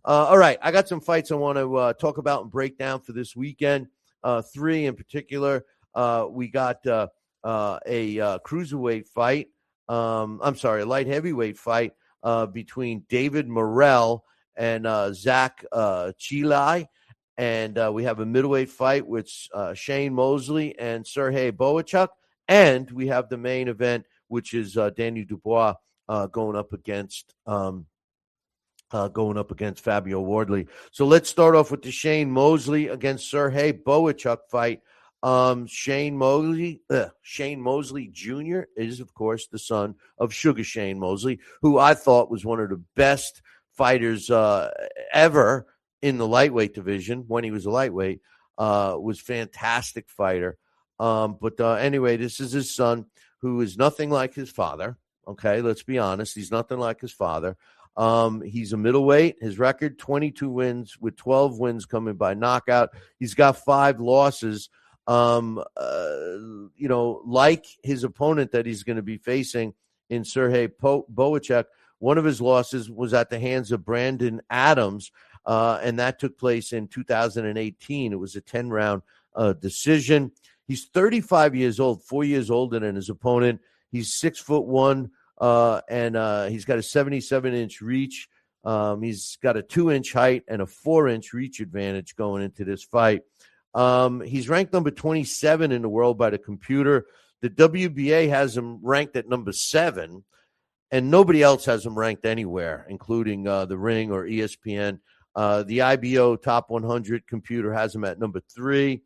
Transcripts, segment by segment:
All right, I got some fights I want to talk about and break down for this weekend. Three in particular. We got a cruiserweight fight. A light heavyweight fight between David Morrell and Zach Chilai. And we have a middleweight fight with Shane Mosley and Sergey Bohachuk. And we have the main event, which is Danny Dubois going up against Fabio Wardley. So let's start off with the Shane Mosley against Sergey Bohachuk fight. Shane Mosley Jr. is, of course, the son of Sugar Shane Mosley, who I thought was one of the best fighters ever in the lightweight division when he was a lightweight. Was fantastic fighter. But anyway, this is his son, who is nothing like his father. Okay, let's be honest. He's nothing like his father. He's a middleweight. His record, 22 wins, with 12 wins coming by knockout. He's got 5 losses. Like his opponent that he's going to be facing in Sergey Bohachuk, one of his losses was at the hands of Brandon Adams, and that took place in 2018. It was a 10-round decision. He's 35 years old, 4 years older than his opponent. He's 6'1", and he's got a 77-inch reach. He's got a 2-inch height and a 4-inch reach advantage going into this fight. He's ranked number 27 in the world by the computer. The WBA has him ranked at number 7, and nobody else has him ranked anywhere, including The Ring or ESPN. The IBO Top 100 computer has him at number 3.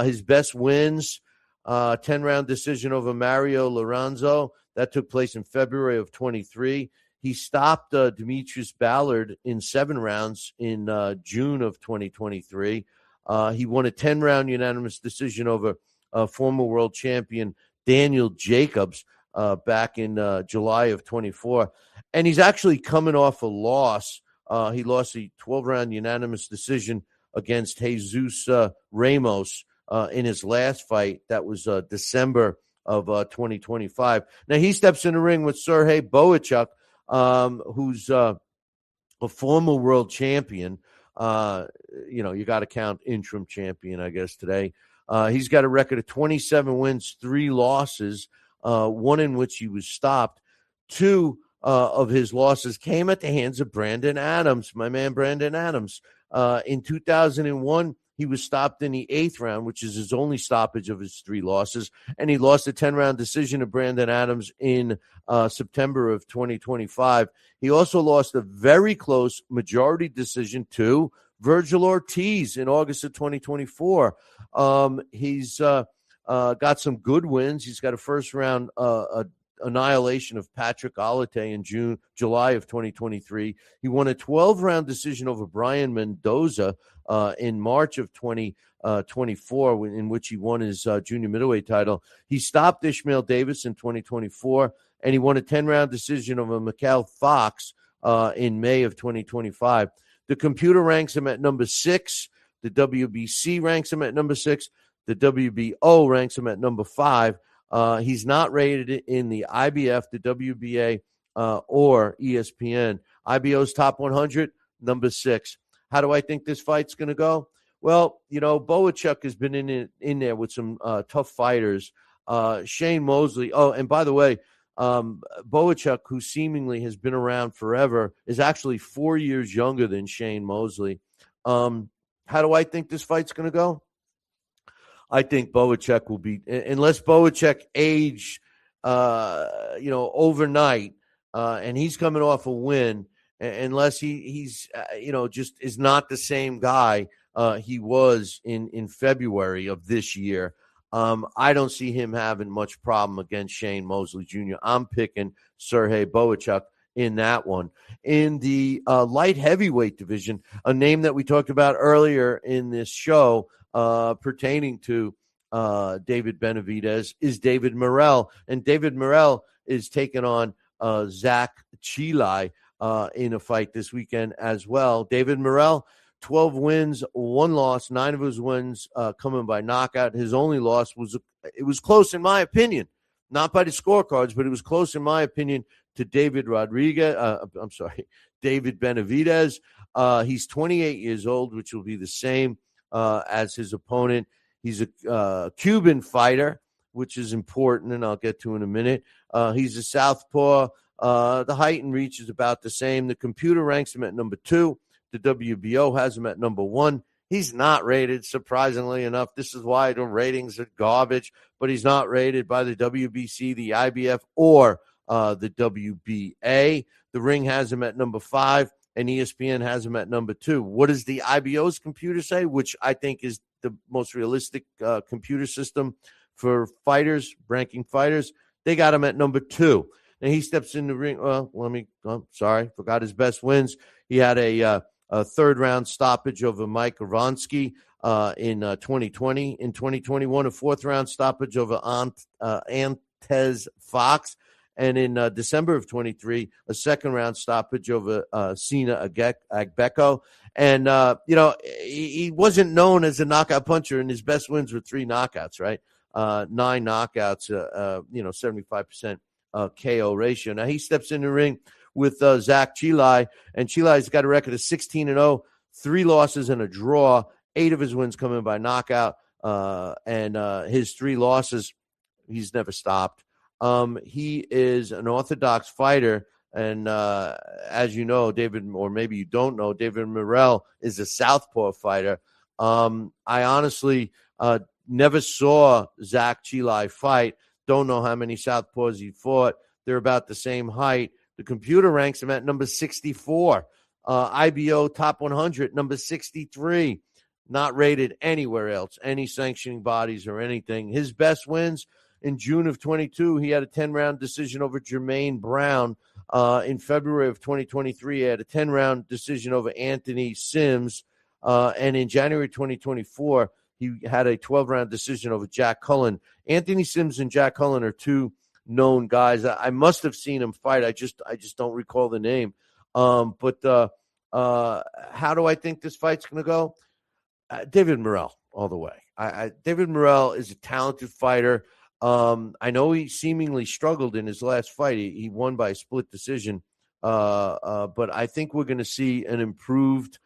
His best wins, 10-round decision over Mario Lorenzo. That took place in February of 23. He stopped Demetrius Ballard in 7 rounds in June of 2023. He won a 10-round unanimous decision over former world champion Daniel Jacobs back in July of 24. And he's actually coming off a loss. He lost a 12-round unanimous decision against Jesus Ramos in his last fight. That was December of 2025. Now he steps in the ring with Sergey Bohachuk, who's a former world champion. You got to count interim champion, I guess, today. He's got a record of 27 wins, 3 losses, one in which he was stopped. 2 of his losses came at the hands of Brandon Adams, my man Brandon Adams. In 2001, he was stopped in the 8th round, which is his only stoppage of his 3 losses, and he lost a 10-round decision to Brandon Adams in September of 2025. He also lost a very close majority decision to Virgil Ortiz in August of 2024. He's got some good wins. He's got a first-round annihilation of Patrick Alate in July of 2023. He won a 12-round decision over Brian Mendoza in March of 2024, in which he won his junior middleweight title. He stopped Ishmael Davis in 2024, and he won a 10-round decision over Mikhail Fox in May of 2025. The computer ranks him at number 6. The WBC ranks him at number 6. The WBO ranks him at number 5. He's not rated in the IBF, the WBA, or ESPN. IBO's top 100, number 6. How do I think this fight's going to go? Well, Bohachuk has been in there with some tough fighters. Shane Mosley. Oh, and by the way, Bohachuk, who seemingly has been around forever, is actually 4 years younger than Shane Mosley. How do I think this fight's going to go? I think Bohachuk will be, unless Bohachuk age, overnight, and he's coming off a win, unless he's just is not the same guy he was in February of this year. I don't see him having much problem against Shane Mosley Jr. I'm picking Sergey Bohachuk in that one. In the light heavyweight division, a name that we talked about earlier in this show pertaining to David Benavidez is David Morrell. And David Morrell is taking on Zach Chilai in a fight this weekend as well. David Morrell, 12 wins, 1 loss, 9 of his wins coming by knockout. His only loss was close in my opinion. not by the scorecards, but it was close, in my opinion, to David Benavidez. He's 28 years old, which will be the same as his opponent. He's a Cuban fighter, which is important, and I'll get to in a minute. He's a southpaw. The height and reach is about the same. The computer ranks him at number 2. The WBO has him at number 1. He's not rated, surprisingly enough. This is why the ratings are garbage, but he's not rated by the WBC, the IBF, or the WBA. The Ring has him at number 5, and ESPN has him at number 2. What does the IBO's computer say, which I think is the most realistic computer system for fighters, ranking fighters? They got him at number 2. And he steps in the ring. Forgot his best wins. He had a third-round stoppage over Mike Ivonsky in 2020. In 2021, a fourth-round stoppage over Antez Fox. And in December of 23, a second-round stoppage over Sina Agbeko. And, he wasn't known as a knockout puncher, and his best wins were 3 knockouts, right? 9 knockouts, 75% KO ratio. Now, he steps in the ring with Zach Chilai, and Chilai's got a record of 16-0, 3 losses and a draw. 8 of his wins coming by knockout, and his 3 losses, he's never stopped. He is an orthodox fighter, and as you know, David, or maybe you don't know, David Morrell is a southpaw fighter. I honestly never saw Zach Chilai fight. Don't know how many southpaws he fought. They're about the same height. The computer ranks him at number 64. IBO top 100, number 63. Not rated anywhere else, any sanctioning bodies or anything. His best wins in June of 22, he had a 10-round decision over Jermaine Brown. In February of 2023, he had a 10-round decision over Anthony Sims. And in January 2024, he had a 12-round decision over Jack Cullen. Anthony Sims and Jack Cullen are 2 known guys. I must have seen him fight. I just don't recall the name. But how do I think this fight's going to go? David Morrell all the way. David Morrell is a talented fighter. I know he seemingly struggled in his last fight. He won by a split decision. But I think we're going to see an improved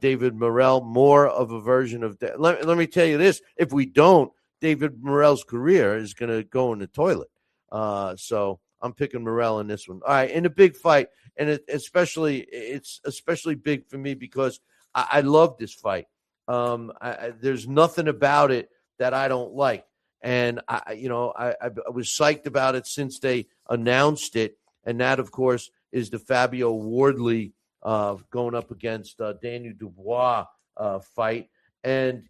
David Morrell, more of a version of that. Let me tell you this. If we don't, David Morrell's career is going to go in the toilet. So I'm picking Morrell in this one. All right, in a big fight, and it's especially big for me because I love this fight. There's nothing about it that I don't like. And, I was psyched about it since they announced it. And that, of course, is the Fabio Wardley going up against Daniel Dubois fight. And,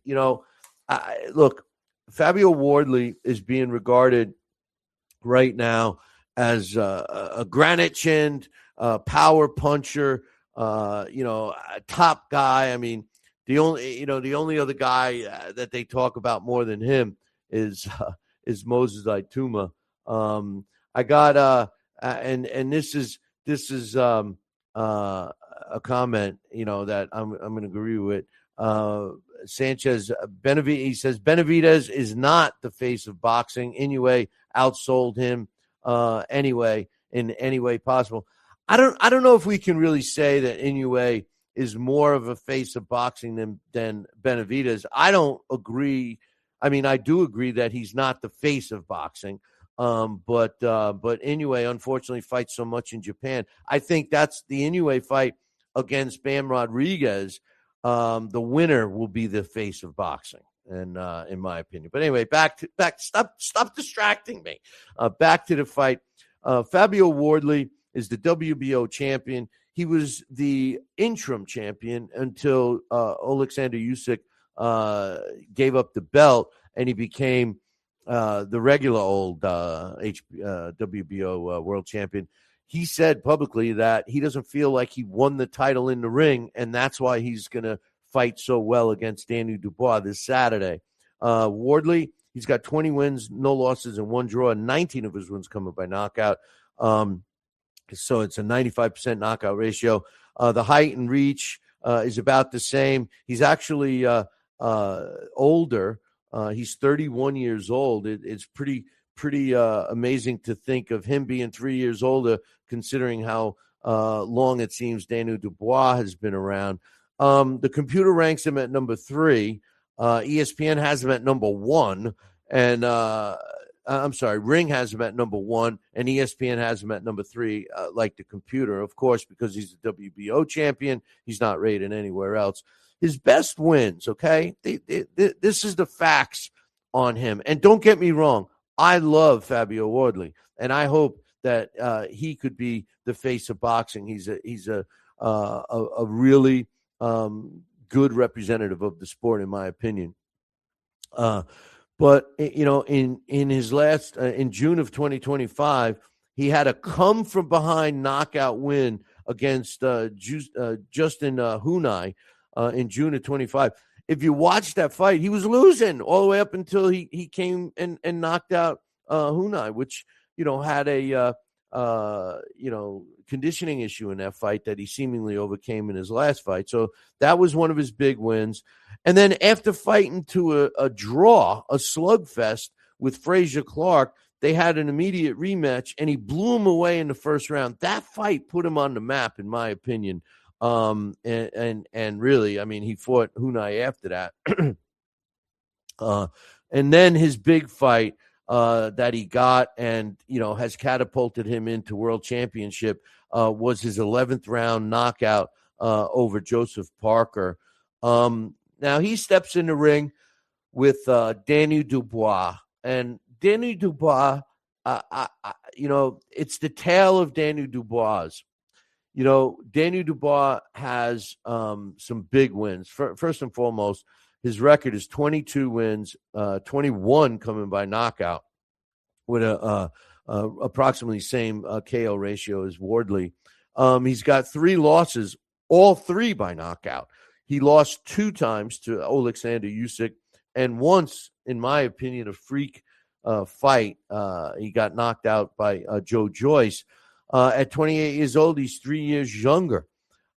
look, Fabio Wardley is being regarded right now as a granite-chinned power puncher, a top guy. I mean, the only other guy that they talk about more than him is Moses Ituma. I got and this is a comment that I'm going to agree with. Sanchez Benavidez, he says Benavidez is not the face of boxing. Inoue outsold him anyway in any way possible. I don't know if we can really say that Inoue is more of a face of boxing than Benavidez. I don't agree. I mean, I do agree that he's not the face of boxing, but Inoue unfortunately fights so much in Japan. I think that's the Inoue fight against Bam Rodriguez. The winner will be the face of boxing, and in my opinion. But anyway, back. Stop distracting me. Back to the fight. Fabio Wardley is the WBO champion. He was the interim champion until Alexander Usyk gave up the belt, and he became the regular old WBO world champion. He said publicly that he doesn't feel like he won the title in the ring, and that's why he's going to fight so well against Daniel Dubois this Saturday. Wardley, he's got 20 wins, no losses, and 1 draw, and 19 of his wins coming by knockout. So it's a 95% knockout ratio. The height and reach is about the same. He's actually older. He's 31 years old. It's pretty pretty amazing to think of him being 3 years older, considering how long it seems Daniel Dubois has been around. The computer ranks him at number 3. ESPN has him at number 1, and I'm sorry, Ring has him at number 1, and ESPN has him at number 3, like the computer, of course, because he's the WBO champion. He's not rated anywhere else. His best wins, okay? This is the facts on him. And don't get me wrong, I love Fabio Wardley, and I hope that he could be the face of boxing. He's a really good representative of the sport, in my opinion. But, in his last, in June of 2025, he had a come-from-behind knockout win against Justin Hunai in June of 25. If you watch that fight, he was losing all the way up until he came and knocked out Hunai, which, had a, conditioning issue in that fight that he seemingly overcame in his last fight. So that was one of his big wins. And then after fighting to a draw, a slugfest with Frazier Clark, they had an immediate rematch, and he blew him away in the first round. That fight put him on the map, in my opinion. And really, I mean, he fought Hunai after that. And then his big fight that he got and, has catapulted him into world championship was his 11th round knockout over Joseph Parker. Now he steps in the ring with Daniel Dubois, and Daniel Dubois, it's the tale of Daniel Dubois. Daniel Dubois has some big wins. First and foremost, his record is 22 wins, 21 coming by knockout, with a approximately same KO ratio as Wardley. He's got 3 losses, all 3 by knockout. He lost 2 times to Alexander Usyk, and once, in my opinion, a freak fight. He got knocked out by Joe Joyce. At 28 years old, he's 3 years younger.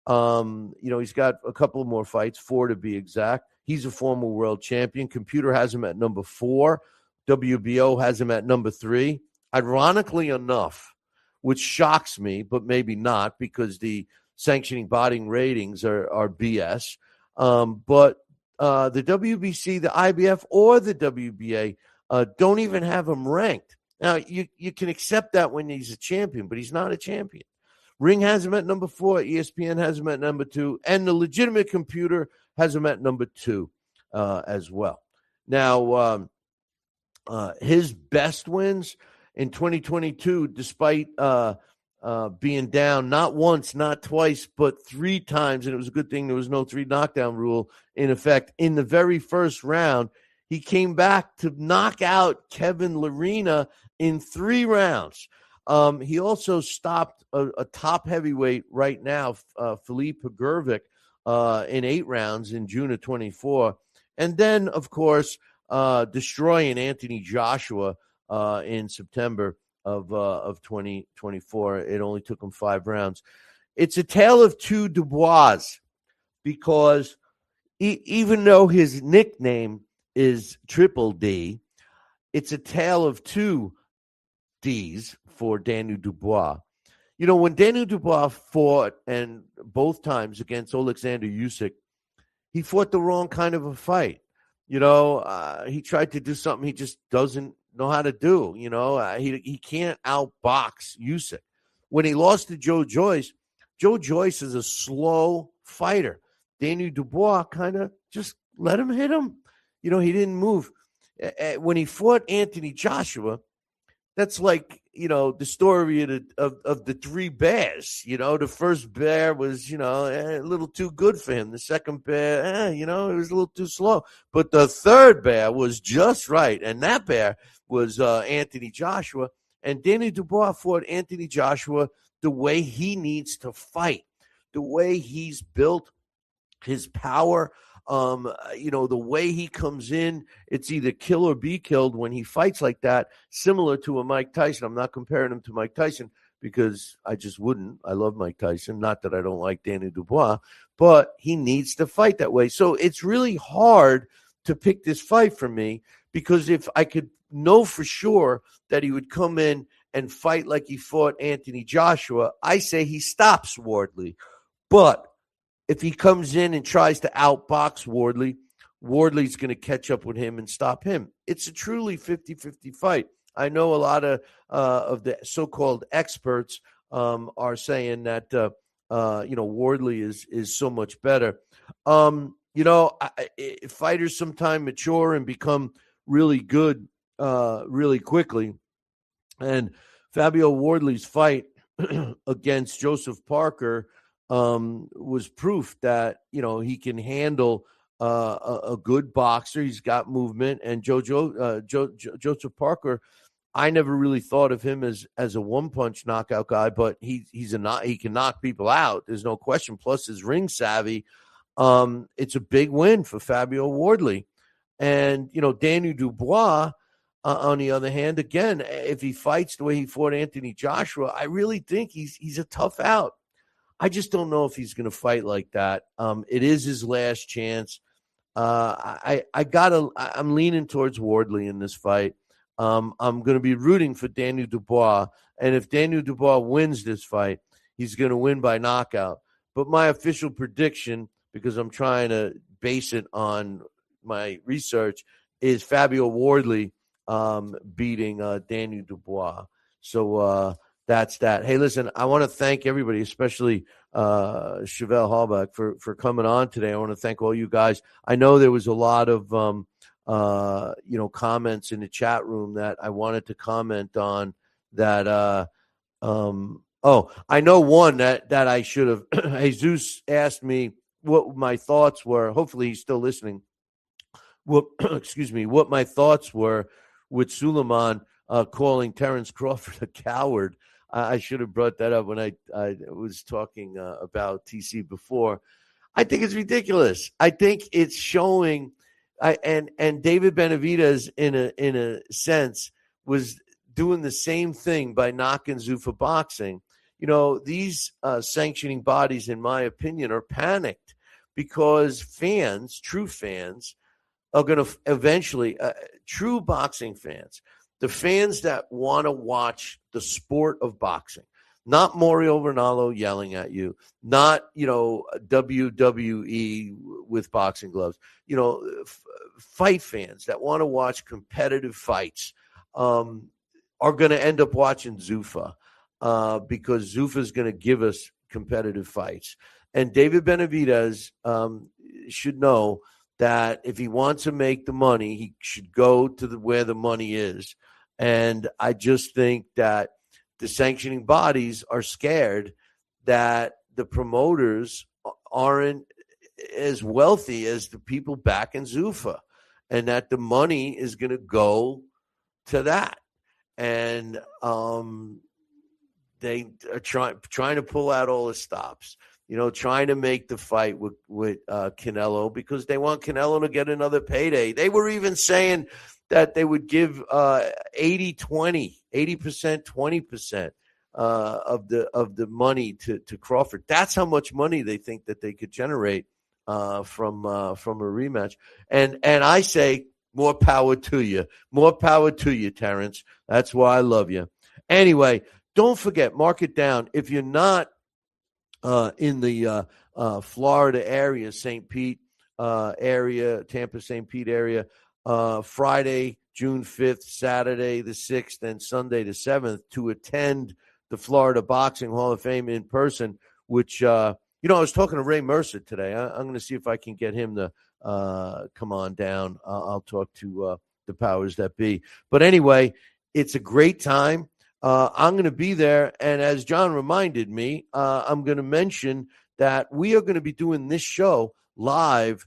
He's got a couple more fights, 4 to be exact. He's a former world champion. Computer has him at number 4. WBO has him at number 3. Ironically enough, which shocks me, but maybe not, because the sanctioning body ratings are BS. But the WBC, the IBF, or the WBA don't even have him ranked. Now, you can accept that when he's a champion, but he's not a champion. Ring has him at number 4. ESPN has him at number 2. And the legitimate computer has him at number 2 as well. Now, his best wins in 2022, despite being down not once, not twice, but 3 times, and it was a good thing there was no 3 knockdown rule in effect. In the very first round, he came back to knock out Kevin Lerena in 3 rounds. He also stopped a top heavyweight right now, Filip Gervik, in 8 rounds in June of 24. And then, of course, destroying Anthony Joshua in September of 2024. It only took him 5 rounds. It's a tale of 2 Dubois, because even though his nickname is Triple D, it's a tale of 2 Ds for Daniel Dubois. When Daniel Dubois fought, and both times against Alexander Usyk, he fought the wrong kind of a fight. He tried to do something he just doesn't know how to do. He can't outbox Usyk. When he lost to Joe Joyce is a slow fighter. Daniel Dubois kind of just let him hit him. He didn't move. When he fought Anthony Joshua, that's like, the story of the 3 bears. The first bear was, a little too good for him. The second bear, it was a little too slow. But the third bear was just right. And that bear was Anthony Joshua. And Daniel Dubois fought Anthony Joshua the way he needs to fight, the way he's built, his power. The way he comes in, it's either kill or be killed when he fights like that, similar to a Mike Tyson. I'm not comparing him to Mike Tyson because I just wouldn't. I love Mike Tyson. Not that I don't like Daniel Dubois, but he needs to fight that way. So it's really hard to pick this fight for me, because if I could know for sure that he would come in and fight like he fought Anthony Joshua, I say he stops Wardley. But if he comes in and tries to outbox Wardley, Wardley's going to catch up with him and stop him. It's a truly 50-50 fight. I know a lot of the so-called experts are saying that Wardley is so much better. Fighters sometimes mature and become really good really quickly. And Fabio Wardley's fight against Joseph Parker was proof that, he can handle a good boxer. He's got movement. And Joseph Parker, I never really thought of him as a one-punch knockout guy, but he can knock people out. There's no question. Plus his ring savvy. It's a big win for Fabio Wardley. And, Daniel Dubois, on the other hand, again, if he fights the way he fought Anthony Joshua, I really think he's a tough out. I just don't know if he's going to fight like that. It is his last chance. I'm leaning towards Wardley in this fight. I'm going to be rooting for Daniel Dubois. And if Daniel Dubois wins this fight, he's going to win by knockout. But my official prediction, because I'm trying to base it on my research, is Fabio Wardley beating Daniel Dubois. So that's that. Hey, listen, I want to thank everybody, especially Chevelle Hallback, for coming on today. I want to thank all you guys. I know there was a lot of comments in the chat room that I wanted to comment on that. I know one that I should have. Jesus asked me what my thoughts were. Hopefully he's still listening. What my thoughts were with Suleiman calling Terrence Crawford a coward. I should have brought that up when I was talking about TC before. I think it's ridiculous. I think it's showing, and David Benavidez in a sense was doing the same thing by knocking Zuffa Boxing. These sanctioning bodies, in my opinion, are panicked because true fans, are going to eventually, true boxing fans, the fans that want to watch the sport of boxing, not Mario Ronaldo yelling at you, not, WWE with boxing gloves, fight fans that want to watch competitive fights are going to end up watching Zuffa because Zuffa is going to give us competitive fights. And David Benavidez should know that if he wants to make the money, he should go to where the money is. And I just think that the sanctioning bodies are scared that the promoters aren't as wealthy as the people back in Zuffa, and that the money is going to go to that. And they are trying to pull out all the stops. Trying to make the fight with Canelo because they want Canelo to get another payday. They were even saying that they would give 80%, 20% of the money to Crawford. That's how much money they think that they could generate from a rematch. And I say more power to you. More power to you, Terrence. That's why I love you. Anyway, don't forget, mark it down. If you're not in the Florida area, St. Pete area, Tampa, St. Pete area, Friday, June 5th, Saturday the 6th, and Sunday the 7th to attend the Florida Boxing Hall of Fame in person, which, I was talking to Ray Mercer today. I'm going to see if I can get him to come on down. I'll talk to the powers that be. But anyway, it's a great time. I'm going to be there. And as John reminded me, I'm going to mention that we are going to be doing this show live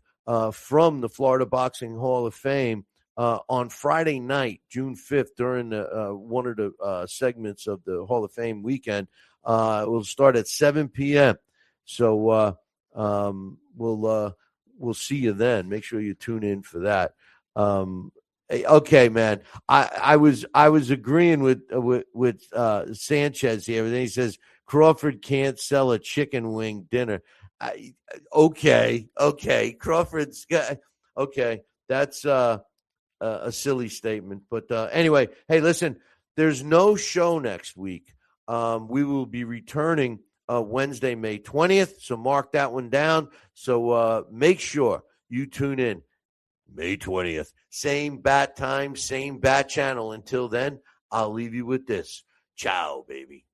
from the Florida Boxing Hall of Fame on Friday night, June 5th, during one of the segments of the Hall of Fame weekend. We'll start at 7 p.m. So we'll see you then. Make sure you tune in for that. Okay, man. I was agreeing with Sanchez here. And then he says Crawford can't sell a chicken wing dinner. Okay. Crawford's got. Okay, that's a silly statement. But anyway, hey, listen, there's no show next week. We will be returning Wednesday, May 20th. So mark that one down. So make sure you tune in May 20th. Same bat time, same bat channel. Until then, I'll leave you with this. Ciao, baby.